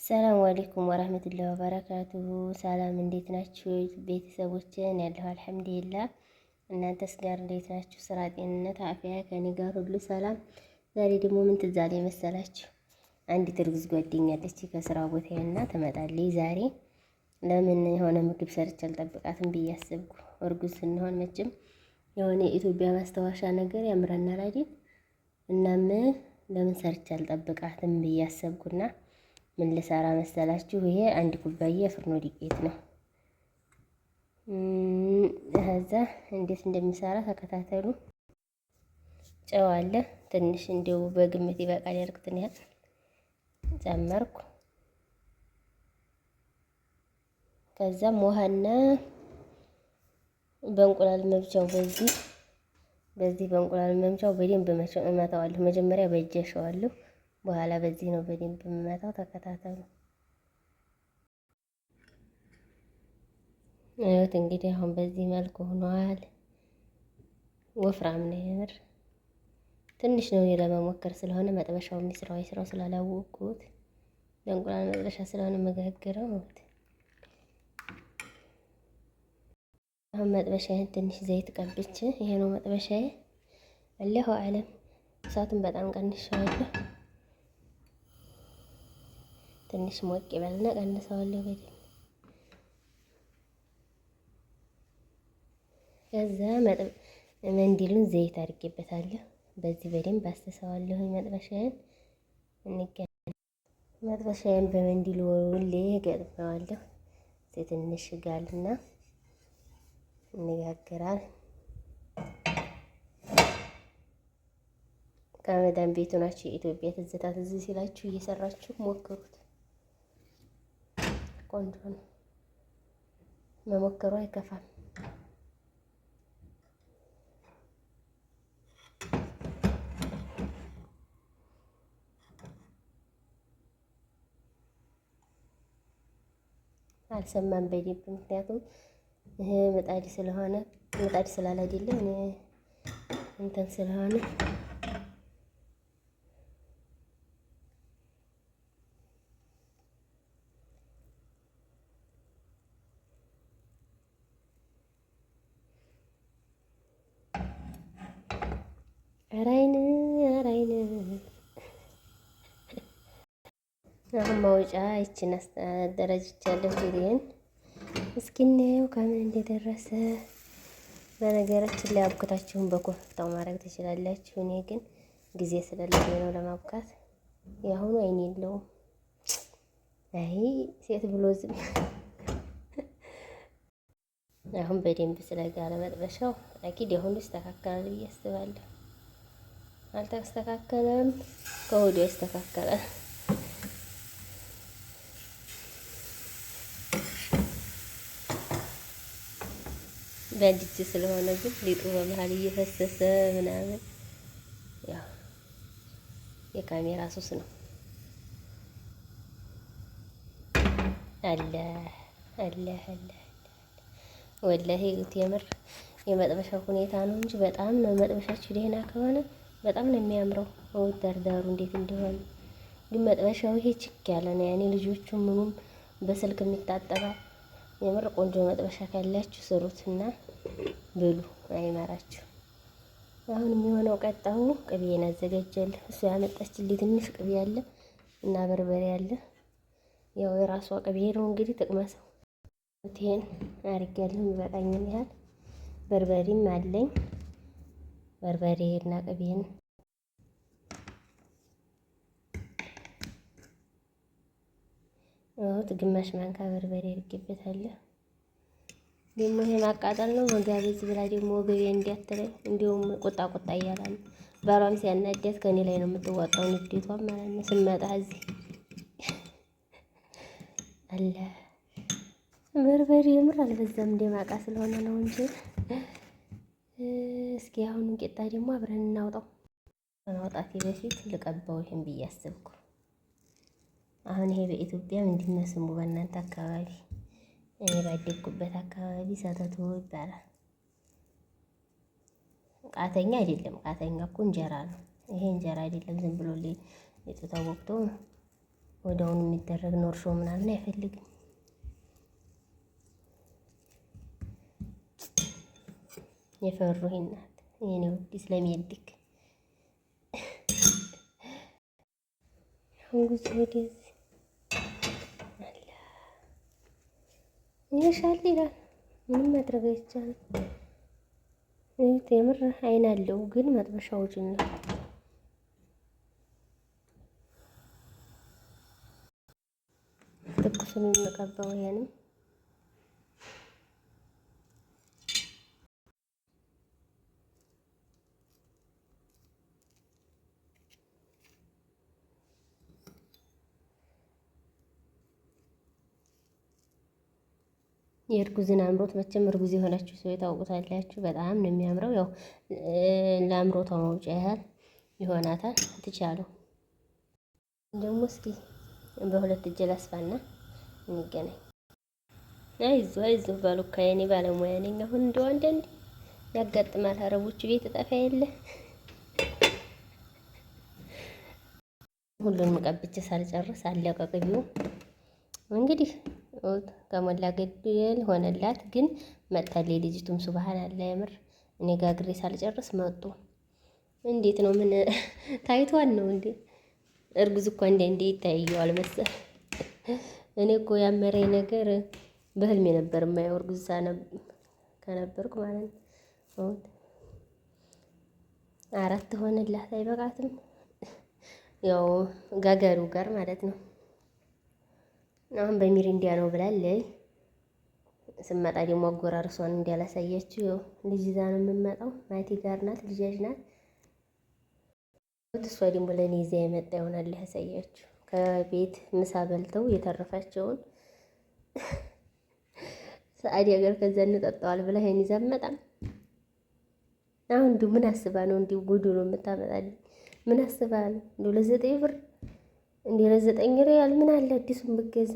ሰላም አለይኩም ወራህመቱላሂ ወበረካቱሁ። ሰላም እንዴት ናችሁ ቤተሰቦችን? ያለሁ አልሐምዱሊላህ። እናንተስ ጋር እንዴት ናችሁ? ስራ፣ ጤንነት፣ አፍያ ከኔ ጋር ሁሉ ሰላም። ዛሬ ደግሞ ምን ትዝ አለኝ መሰላችሁ? አንዲት እርጉዝ ጓደኛ አለች ከስራ ቦታዬና ትመጣለች ዛሬ። ለምን የሆነ ምግብ ሰርቼ አልጠብቃትም ብዬ አሰብኩ። እርጉዝ ስንሆን መቼም የሆነ የኢትዮጵያ ማስታወሻ ነገር ያምረናል አይደል? እናም ለምን ሰርቼ አልጠብቃትም ብዬ አሰብኩና ምን ልሰራ መሰላችሁ? ይሄ አንድ ኩባያ የፍርኖ ዱቄት ነው። ከዛ እንዴት እንደሚሰራ ተከታተሉ። ጨው አለ ትንሽ እንደው በግምት ይበቃል ያልኩትን ያህል ጨመርኩ። ከዛም ውሃና በእንቁላል መብቻው በዚህ በእንቁላል መምቻው በደንብ እመታዋለሁ። መጀመሪያ በእጄ አሸዋለሁ፣ በኋላ በዚህ ነው በደንብ የምመታው። ተከታተሉ። እዩት እንግዲህ አሁን በዚህ መልኩ ሆኗል። ወፍራም ነው የምር። ትንሽ ነው ለመሞከር ስለሆነ መጥበሻው የሚስራው አይስራው ስላላወቅኩት ለእንቁላል መጥበሻ ስለሆነ መጋገረው። አሁን መጥበሻዬን ትንሽ ዘይት ቀብቼ ይሄ ነው መጥበሻዬ። አላሁ አለም እሳቱን በጣም ቀንሼዋለሁ። ትንሽ ሞቅ ይበልና ቀንሰዋለሁ በደንብ። ከዛ መንዲሉን ዘይት አድርጌበታለሁ። በዚህ በደንብ አስተሰዋለሁ መጥበሻዬን። መጥበሻዬን በመንዲሉ ሁሌ ገጥመዋለሁ። ትንሽ ጋልና እንጋግራል። ከመዳን ቤቱ ናችሁ የኢትዮጵያ ትዝታ ትዝ ሲላችሁ እየሰራችሁ ሞክሩት። ቆንጆ ነው፣ መሞከሩ አይከፋም። አልሰማም በደንብ ምክንያቱም ይሄ ምጣድ ስለሆነ ምጣድ ስላለ አይደለም እኔ እንትን ስለሆነ አራይን አሁን ማውጫ ይችን አደረጅቻለሁ። ቪዲዮን እስኪ እናየው ከምን እንደደረሰ። በነገራችን ላይ አብኩታችሁን በኮፍታው ማድረግ ትችላላችሁ። እኔ ግን ጊዜ ስለሌለ ነው ለማብካት። የአሁኑ አይን የለውም። አይ ሴት ብሎ ዝም። አሁን በደንብ ስለጋለ መጥበሻው አኪድ የአሁኑ ይስተካከላል ብዬ አስባለሁ። አልተስተካከለም፣ ከወዲያው ይስተካከላል። በአንድ እጅ ስለሆነ ግን ሊጡ በመሀል እየፈሰሰ ምናምን ያው የካሜራ ሱስ ነው። አለ ወላሂ የምር የመጥበሻው ሁኔታ ነው እንጂ በጣም ነው። መጥበሻችሁ ደህና ከሆነ በጣም ነው የሚያምረው። ዳርዳሩ እንዴት እንደሆነ ግን መጥበሻው ይሄ ችክ ያለ ነው። ያኔ ልጆቹ ምኑም በስልክ የሚታጠባል። የምር ቆንጆ መጥበሻ ካላችሁ ስሩትና ብሉ፣ አይመራችሁ። አሁን የሚሆነው ቀጣው ቅቤን አዘጋጃለሁ። እሱ ያመጣችልኝ ትንሽ ቅቤ አለ እና በርበሬ አለ። ያው የራሷ ቅቤ ነው እንግዲህ ጥቅመሰው። ይሄን አድርጌያለሁ የሚበቃኝን ያህል። በርበሬም አለኝ። በርበሬና ቅቤን ግማሽ ማንካ በርበሬ አድርጌበታለሁ። ደግሞ ይሄ ማቃጠል ነው መጋበዝ ብላ ደግሞ ወገቤ እንዲያትለኝ እንዲሁም ቁጣ እያላል። ባሏም ሲያናደት ከኔ ላይ ነው የምትዋጣው ንዴቷም ማለት ነው። ስመጣ እዚህ አለ በርበሬ የምር አልበዛም፣ እንደማቃ ስለሆነ ነው እንጂ። እስኪ አሁን ቂጣ ደግሞ አብረን እናውጣው። ከማውጣቴ በፊት ልቀባው ይሄን ብዬ አስብኩ። አሁን ይሄ በኢትዮጵያ ምንድን ነው ስሙ በእናንተ አካባቢ? እኔ ባደግኩበት አካባቢ ሰተቶ ይባላል። ቃተኛ አይደለም። ቃተኛ እኮ እንጀራ ነው። ይሄ እንጀራ አይደለም፣ ዝም ብሎ ሊጡ ተወቅቶ ወዲያውኑ የሚደረግ ነው። እርሾ ምናምን አይፈልግም። የፈሩህ ናት የኔ ውድ ስለሚያድግ አሁን ጉዞ ወደዚህ አላ ይሻል ይላል። ምንም ማድረግ አይቻልም። የምር አይን አለው ግን መጥበሻው ጅን ነው። ትኩሱን የምቀባው ይሄንም የእርጉዝን አምሮት መቼም እርጉዝ የሆናችሁ ሰው ታውቁታላችሁ። በጣም ነው የሚያምረው። ያው ለአምሮቷ መውጫ ያህል ይሆናታል። ትቻለው ደግሞ እስኪ በሁለት እጅ ላስፋና እንገናኝ። አይዞ አይዞ ባሉካ የኔ ባለሙያ ነኝ። አሁን እንደው አንዳንዴ ያጋጥማል። አረቦቹ ቤት ጠፋ የለ ሁሉንም ቀብቼ ሳልጨርስ አለቀ ቅቤው። እንግዲህ ከሞላ ገደል ሆነላት። ግን መጥታለች ልጅቱም ሱብሃን አለ የምር እኔ ጋግሬ ሳልጨርስ መጡ። እንዴት ነው ምን ታይቷን ነው እንዴ? እርጉዝ እኮ እንዴ ይታየዋል መሰል። እኔ እኮ ያመረኝ ነገር በህልሜ ነበር የማየው እርጉዝ ከነበርኩ ማለት ነው። አራት ሆነላት አይበቃትም? ያው ጋጋሪው ጋር ማለት ነው። አሁን በሚሪንዳ ነው ብላለች። ስመጣ ደግሞ አጎራርሷን እንዲያላሳያችሁ ያው ልጅ ይዛ ነው የምመጣው። ማቲ ጋር ናት፣ ልጃጅ ናት። እሷ ደግሞ ለእኔ ይዛ የመጣ ይሆናል ያሳያችሁ። ከቤት ምሳ በልተው የተረፋቸውን ሰዓዲ ሀገር ከዛ እንጠጣዋል ብላ ይሄን ይዛ መጣም። አሁን እንዲሁ ምን አስባ ነው እንዲሁ ጉዱ ነው የምታመጣልኝ? ምን አስባ ነው እንዲሁ ለ9 ብር እንዲሁ ለ9 ሪያል ምን አለ አዲሱን ብገዛ?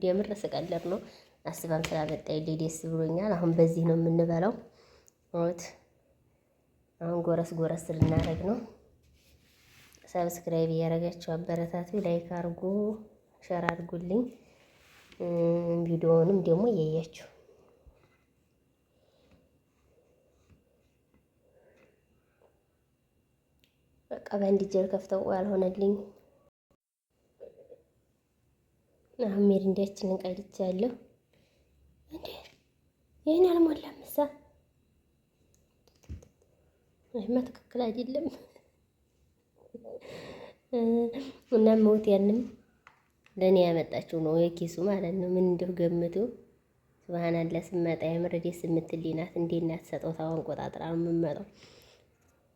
የምር ስቀለር ነው። አስባም ስላመጣልኝ ደስ ብሎኛል። አሁን በዚህ ነው የምንበላው። አሁን ጎረስ ጎረስ ልናደርግ ነው። ሰብስክራይብ እያደረጋችሁ አበረታቱ። ላይክ አድርጉ፣ ሸር አድርጉልኝ። ቪዲዮውንም ደግሞ እያያችሁ በቃ በአንድ ጀር ከፍተው ያልሆነልኝ አሁን ሜሪንዳችንን ቀድቻለሁ። እንዴ ይሄን ያልሞላም ምሳ ይሄማ ትክክል አይደለም። እና ሞት ያንም ለኔ ያመጣችው ነው የኪሱ ማለት ነው። ምን እንደው ገምቱ። ሱብሃንአላህ ስመጣ የምር ደስ የምትልኝ ናት። እንዴት ናት? ሰጦታውን ቆጣጥራ ነው የምመጣው።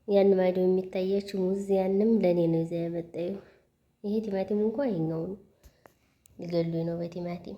ያን ማዶ የሚታያችሁ ሙዝ ያንም ለኔ ነው ይዛ ያመጣው። ይሄ ቲማቲም እንኳን ይኸኛው ነው ሊገሉኝ ነው በቲማቲም